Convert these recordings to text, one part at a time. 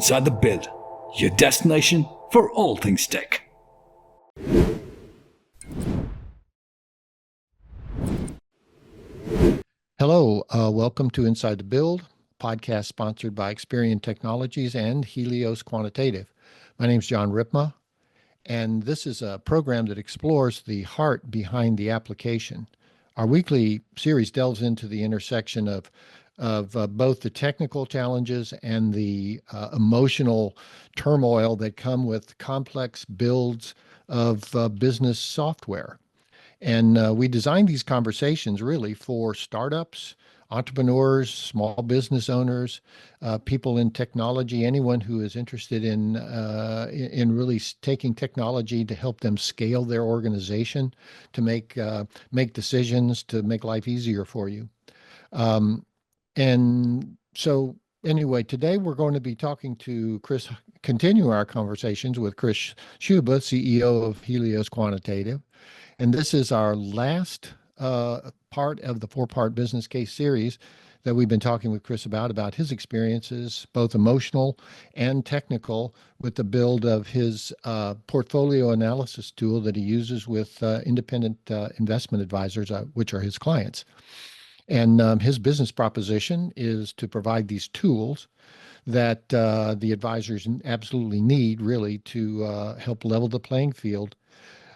Inside the Build, your destination for all things tech. Hello, welcome to Inside the Build, podcast sponsored by Experian Technologies and Helios Quantitative. My name is John Ripma, and this is a program that explores the heart behind the application. Our weekly series delves into the intersection of both the technical challenges and the emotional turmoil that come with complex builds of business software. And we designed these conversations really for startups, entrepreneurs, small business owners, people in technology, anyone who is interested in really taking technology to help them scale their organization, to make decisions, to make life easier for you. And so anyway, today we're going to be talking to continue our conversations with Chris Shuba, CEO of Helios Quantitative. And this is our last part of the four-part business case series that we've been talking with Chris about his experiences, both emotional and technical, with the build of his portfolio analysis tool that he uses with independent investment advisors, which are his clients. And his business proposition is to provide these tools that the advisors absolutely need, really, to help level the playing field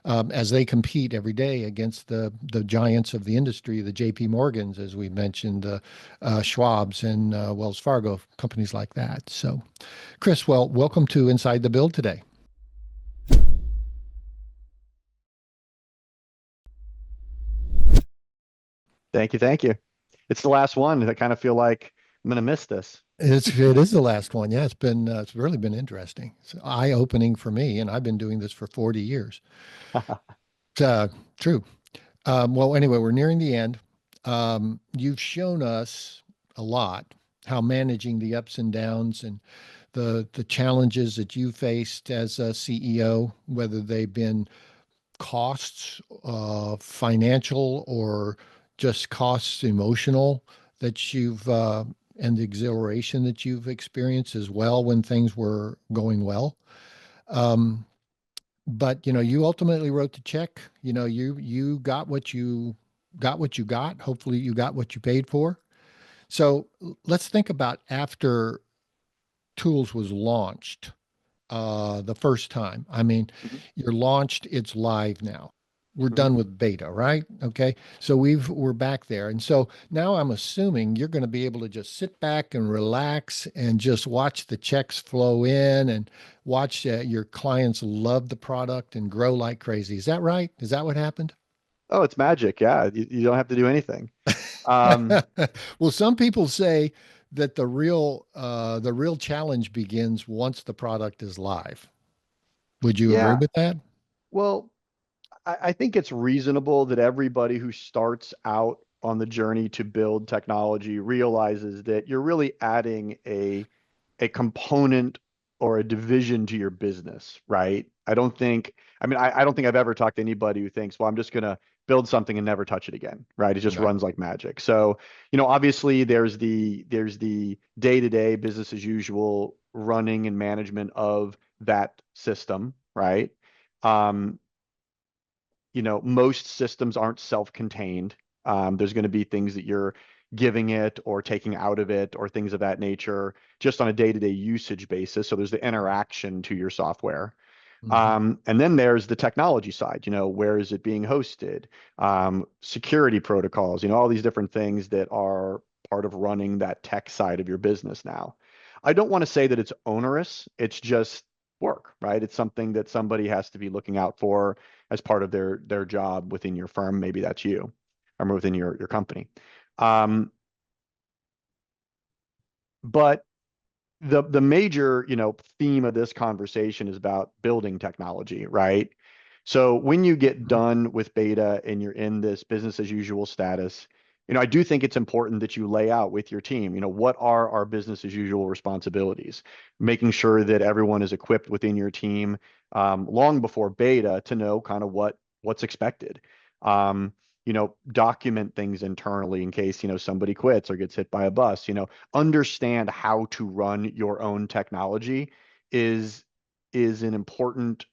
as they compete every day against the giants of the industry, the J.P. Morgans, as we mentioned, Schwab's and Wells Fargo, companies like that. So, Chris, welcome to Inside the Build today. Thank you. It's the last one. I kind of feel like I'm going to miss this. It is the last one. Yeah, it's really been interesting. It's eye-opening for me, and I've been doing this for 40 years. It's true. Well, anyway, we're nearing the end. You've shown us a lot how managing the ups and downs and the challenges that you faced as a CEO, whether they've been costs, financial, or just costs emotional, that you've and the exhilaration that you've experienced as well when things were going well. But you ultimately wrote the check. You got what you got. Hopefully you got what you paid for. So let's think about after Tools was launched the first time. I mean, Mhm. you're launched, it's live now. We're Mhm. done with beta, right? Okay. So we're back there. And so now I'm assuming you're going to be able to just sit back and relax and just watch the checks flow in and watch your clients love the product and grow like crazy. Is that right? Is that what happened? Oh, it's magic. Yeah, you don't have to do anything. Um, Well, some people say that the real challenge begins once the product is live. Would you agree yeah. with that? Well, I think it's reasonable that everybody who starts out on the journey to build technology realizes that you're really adding a component or a division to your business, right? I don't think I've ever talked to anybody who thinks, well, I'm just going to build something and never touch it again, right? It just Right. runs like magic. So, obviously there's the day-to-day business as usual running and management of that system, right? Um, most systems aren't self-contained. There's going to be things that you're giving it or taking out of it or things of that nature just on a day-to-day usage basis. So there's the interaction to your software. Mhm. And then there's the technology side, where is it being hosted? Security protocols, all these different things that are part of running that tech side of your business now. I don't want to say that it's onerous. It's just work, right? It's something that somebody has to be looking out for as part of their job within your firm. Maybe that's you, or within your company. Um, but the major theme of this conversation is about building technology, right? So when you get Mhm. done with beta and you're in this business as usual status, I do think it's important that you lay out with your team, what are our business as usual responsibilities, making sure that everyone is equipped within your team long before beta to know kind of what's expected. Um, document things internally in case, somebody quits or gets hit by a bus, understand how to run your own technology is an important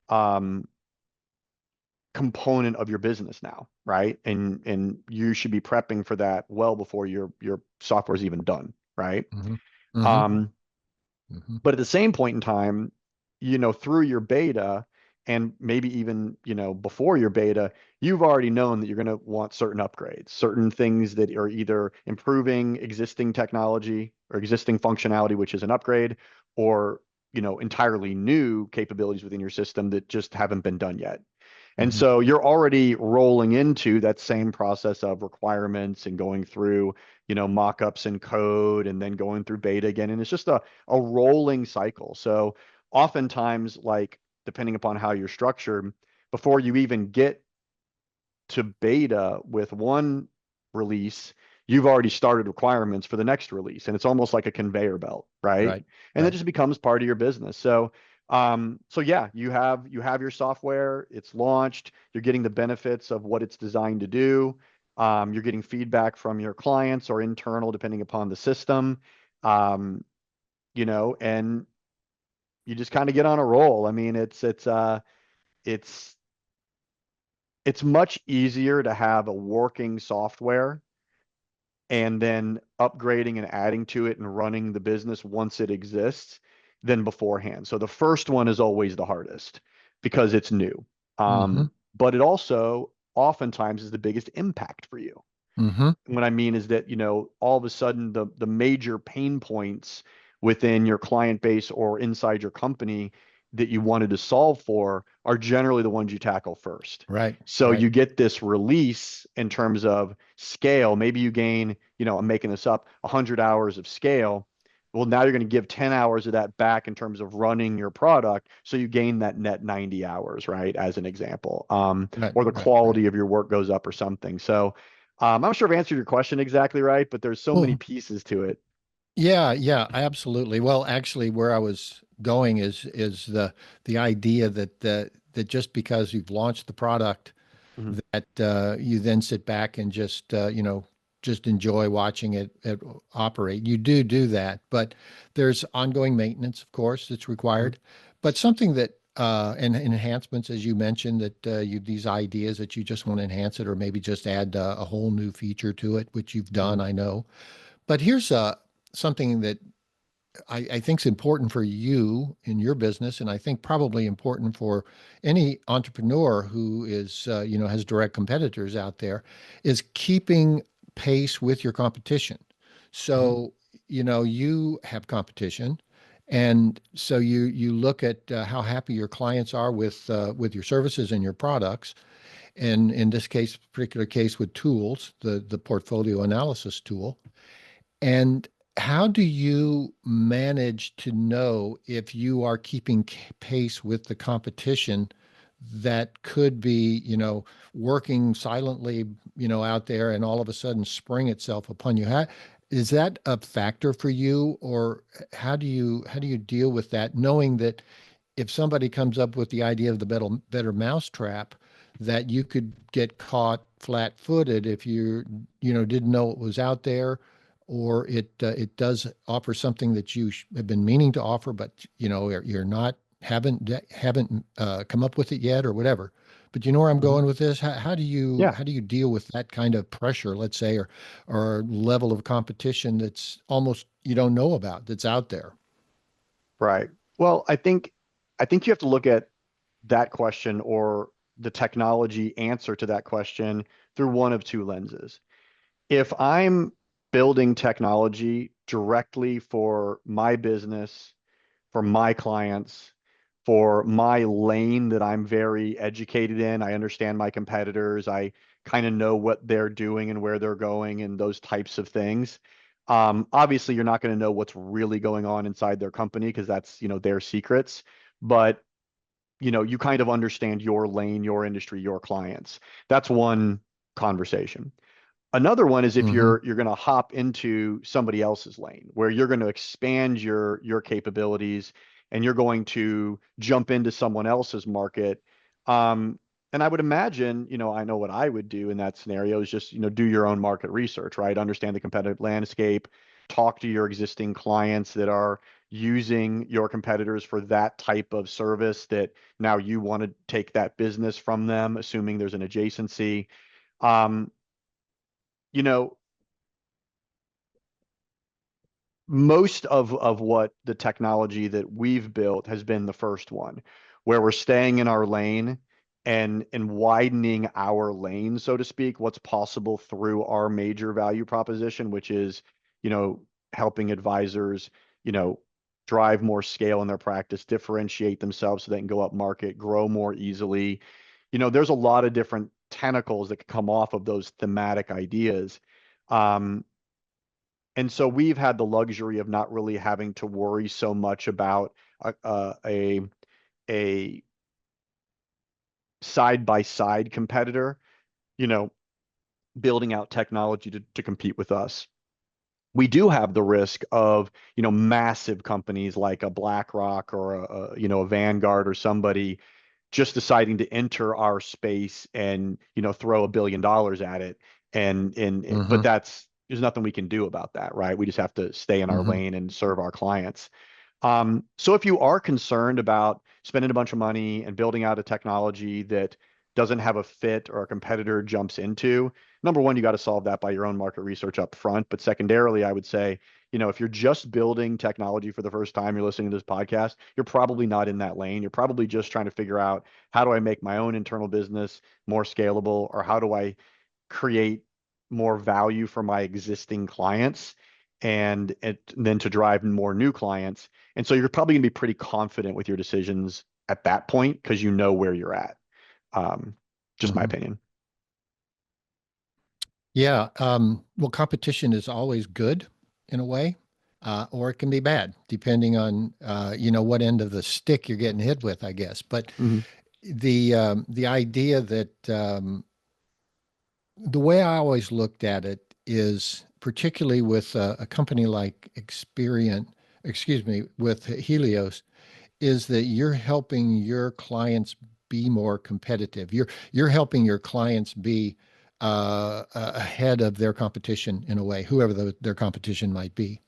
um, component of your business now, right? And you should be prepping for that well before your software is even done, right? Hmm. Hmm. Um, Hmm. but at the same point in time, through your beta and maybe even, before your beta, you've already known that you're going to want certain upgrades, certain things that are either improving existing technology or existing functionality, which is an upgrade, or, entirely new capabilities within your system that just haven't been done yet. And Hmm. so you're already rolling into that same process of requirements and going through, mock-ups and code and then going through beta again. And it's just a rolling cycle. So oftentimes, like depending upon how you're structured, before you even get to beta with one release, you've already started requirements for the next release. And it's almost like a conveyor belt, right? Right. And that Right. just becomes part of your business. So yeah, you have your software, it's launched, you're getting the benefits of what it's designed to do. You're getting feedback from your clients or internal, depending upon the system. Um, and you just kind of get on a roll. I mean, it's it's much easier to have a working software and then upgrading and adding to it and running the business once it exists than beforehand. So the first one is always the hardest because it's new. Hmm. But it also oftentimes is the biggest impact for you. Hmm. What I mean is that, all of a sudden the major pain points within your client base or inside your company that you wanted to solve for are generally the ones you tackle first. Right. So Right. you get this release in terms of scale. Maybe you gain, I'm making this up, 100 hours of scale. Well, now you're going to give 10 hours of that back in terms of running your product. So you gain that net 90 hours, right? As an example. Right. Or the Right. Right. quality of your work goes up or something. So I'm not sure if I answered your question exactly right, but there's so many Well, pieces to it. yeah, yeah, absolutely. Well, actually, where I was going is the idea that just because you've launched the product, Mhm. that you then sit back and just just enjoy watching it operate. You do that, but there's ongoing maintenance, of course, that's Mhm. required. But something that and enhancements, as you mentioned, that you these ideas that you just want to enhance it or maybe just add a whole new feature to it, which you've done, Mhm. I know. But here's something that I think is important for you in your business, and I think probably important for any entrepreneur who is, has direct competitors out there, is keeping pace with your competition. Mhm. So, you have competition, and so you look at how happy your clients are with your services and your products, and in this case, particular case with tools, the portfolio analysis tool. And how do you manage to know if you are keeping pace with the competition that could be, working silently, out there and all of a sudden spring itself upon you? Is that a factor for you, or how do you deal with that, knowing that if somebody comes up with the idea of the better mousetrap, that you could get caught flat-footed if didn't know it was out there, or it does offer something that you have been meaning to offer, but you're not haven't come up with it yet or whatever. But you know where I'm Mhm. going with this? Yeah, How do you deal with that kind of pressure, let's say, or level of competition that's almost you don't know about that's out there? right. Well, I think you have to look at that question or the technology answer to that question through one of two lenses. If I'm building technology directly for my business, for my clients, for my lane that I'm very educated in. I understand my competitors. I kind of know what they're doing and where they're going and those types of things. Obviously, you're not going to know what's really going on inside their company because that's, their secrets. But, you kind of understand your lane, your industry, your clients. That's one conversation. Another one is if Hmm. you're going to hop into somebody else's lane where you're going to expand your capabilities and you're going to jump into someone else's market. Um, And I would imagine, I know what I would do in that scenario is just, do your own market research, right? Understand the competitive landscape, talk to your existing clients that are using your competitors for that type of service that now you want to take that business from them, assuming there's an adjacency. Um, you know, most of what the technology that we've built has been the first one, where we're staying in our lane and widening our lane, so to speak, what's possible through our major value proposition, which is, helping advisors, drive more scale in their practice, differentiate themselves so they can go up market, grow more easily. There's a lot of different tentacles that can come off of those thematic ideas. Um, and so we've had the luxury of not really having to worry so much about a side by side competitor, you know, building out technology to compete with us. We do have the risk of, massive companies like a BlackRock or a Vanguard or somebody just deciding to enter our space and, throw $1 billion at it. But Mm-hmm. there's nothing we can do about that, right? We just have to stay in our Mm-hmm. lane and serve our clients. So if you are concerned about spending a bunch of money and building out a technology that doesn't have a fit or a competitor jumps into, number one, you got to solve that by your own market research up front. But secondarily, I would say, if you're just building technology for the first time, you're listening to this podcast, you're probably not in that lane. You're probably just trying to figure out, how do I make my own internal business more scalable, or how do I create more value for my existing clients, and then to drive more new clients. And so you're probably going to be pretty confident with your decisions at that point because you know where you're at. Um, just my Mm-hmm. opinion. Yeah. Well, competition is always good in a way, or it can be bad, depending on what end of the stick you're getting hit with, I guess. But Hmm. the idea that the way I always looked at it is, particularly with a company like with Helios, is that you're helping your clients be more competitive. You're helping your clients be ahead of their competition in a way, whoever their competition might be.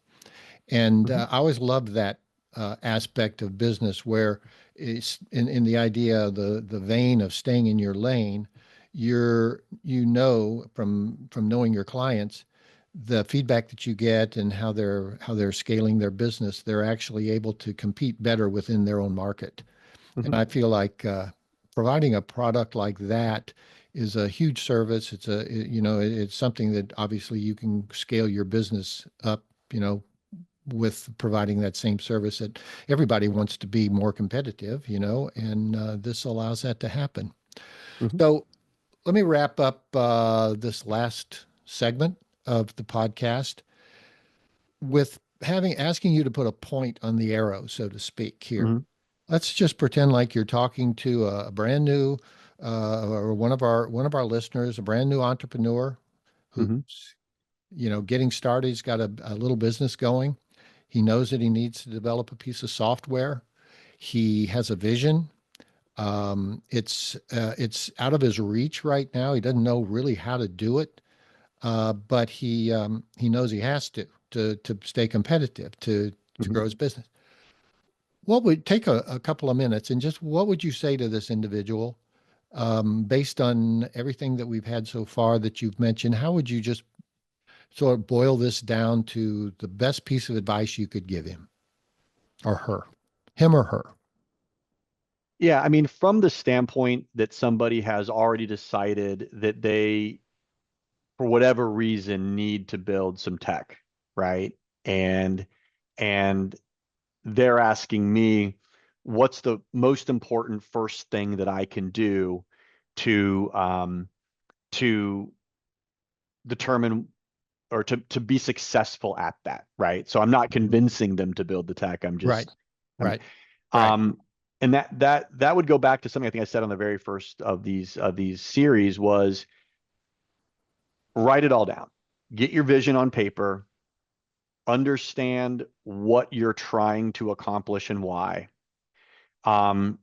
And Hmm. I always loved that aspect of business where it's in the idea, the vein of staying in your lane. From knowing your clients, the feedback that you get and how they're scaling their business, they're actually able to compete better within their own market. And Hmm. I feel like providing a product like that is a huge service. It's something that obviously you can scale your business up, with providing that same service. That everybody wants to be more competitive, and this allows that to happen. Hmm. So let me wrap up this last segment of the podcast with asking you to put a point on the arrow, so to speak, here. Hmm. Let's just pretend like you're talking to a brand new or one of our listeners, a brand new entrepreneur who's Hmm. getting started. He's got a little business going. He knows that he needs to develop a piece of software. He has a vision. It's out of his reach right now. He doesn't know really how to do it, but he knows he has to stay competitive to Hmm. grow his business. What would take a couple of minutes, and just what would you say to this individual, based on everything that we've had so far that you've mentioned? How would you just sort of boil this down to the best piece of advice you could give him or her, him or her? Yeah, I mean, from the standpoint that somebody has already decided that they, for whatever reason, need to build some tech, right? And and they're asking me, what's the most important first thing that I can do to to determine or to be successful at that, right? So I'm not Mhm. convincing them to build the tech. I'm Right, just I'm right, right. um and that would go back to something I think I said on the very first of these series was write it all down. Get your vision on paper, understand what you're trying to accomplish and why. Um,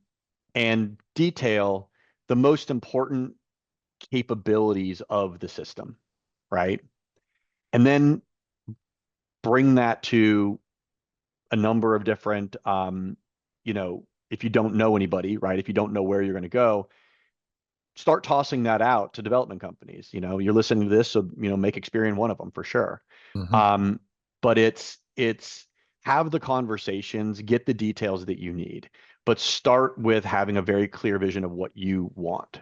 and detail the most important capabilities of the system, right? And then bring that to a number of different, if you don't know anybody, right? If you don't know where you're going to go, start tossing that out to development companies. You're listening to this, so make Experian one of them for sure. Mhm. But it's have the conversations, get the details that you need, but start with having a very clear vision of what you want.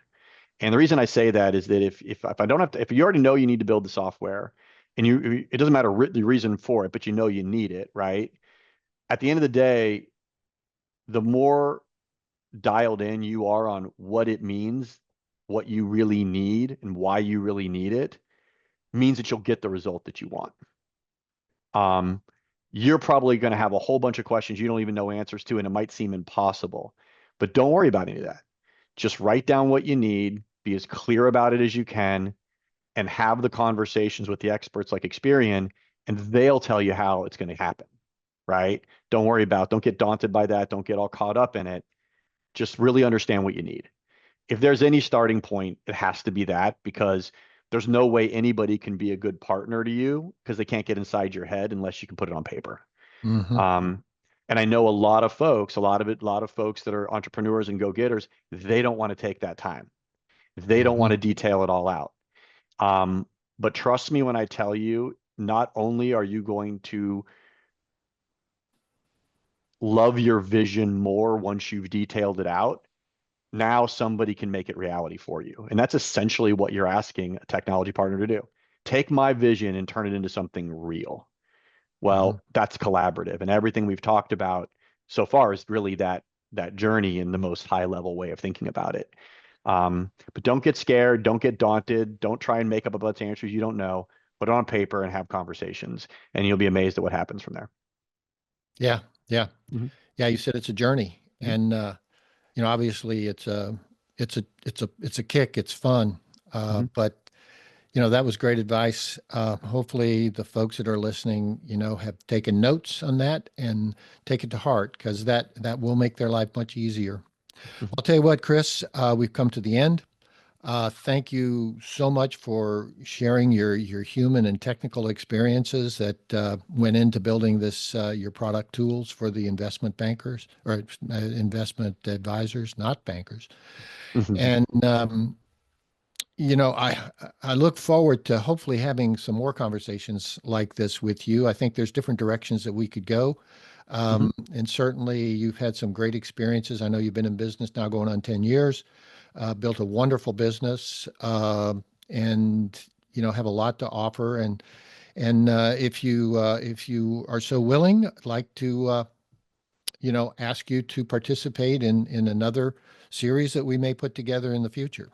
And the reason I say that is that if I don't have to, if you already know you need to build the software, and it doesn't matter the reason for it, but you know you need it, right? At the end of the day, the more dialed in you are on what it means, what you really need, and why you really need it, means that you'll get the result that you want. You're probably going to have a whole bunch of questions you don't even know answers to, and it might seem impossible. But don't worry about any of that. Just write down what you need, be as clear about it as you can, and have the conversations with the experts like Experian, and they'll tell you how it's going to happen, right? Don't get daunted by that. Don't get all caught up in it. Just really understand what you need. If there's any starting point, it has to be that, because there's no way anybody can be a good partner to you because they can't get inside your head unless you can put it on paper. Mhm. And I know a lot of folks, a lot of folks that are entrepreneurs and go-getters, they don't want to take that time. They don't want Mhm. to detail it all out. But trust me when I tell you, not only are you going to love your vision more once you've detailed it out, now somebody can make it reality for you. And that's essentially what you're asking a technology partner to do. Take my vision and turn it into something real. Mhm. Well, that's collaborative. And everything we've talked about so far is really that journey in the most high level way of thinking about it. But don't get scared, don't get daunted, don't try and make up a bunch of answers you don't know. Put it on paper and have conversations, and you'll be amazed at what happens from there. Yeah. Yeah. Mhm, Yeah. You said it's a journey, mhm, and obviously it's a kick. It's fun, mhm. but that was great advice. Hopefully, the folks that are listening, have taken notes on that and take it to heart, because that will make their life much easier. Mhm. I'll tell you what, Chris, we've come to the end. Thank you so much for sharing your human and technical experiences that went into building this your product tools for the investment bankers, or investment advisors, not bankers. Mhm. And I look forward to hopefully having some more conversations like this with you. I think there's different directions that we could go. Mhm. And certainly you've had some great experiences. I know you've been in business now going on 10 years, built a wonderful business, and have a lot to offer. And if you are so willing, I'd like to ask you to participate in another series that we may put together in the future.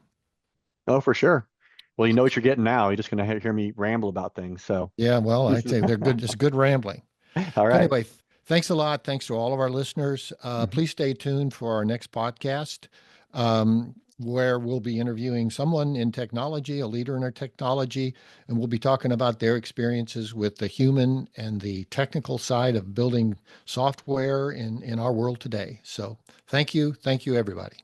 Oh, for sure. Well, you know what you're getting now. You're just going to hear me ramble about things. So, Yeah, well, I'd say they're good. It's good rambling. all So right. anyway, thanks a lot. Thanks to all of our listeners. Mhm. Please stay tuned for our next podcast, where we'll be interviewing someone in technology, a leader in our technology, and we'll be talking about their experiences with the human and the technical side of building software in our world today. So thank you. Thank you, everybody.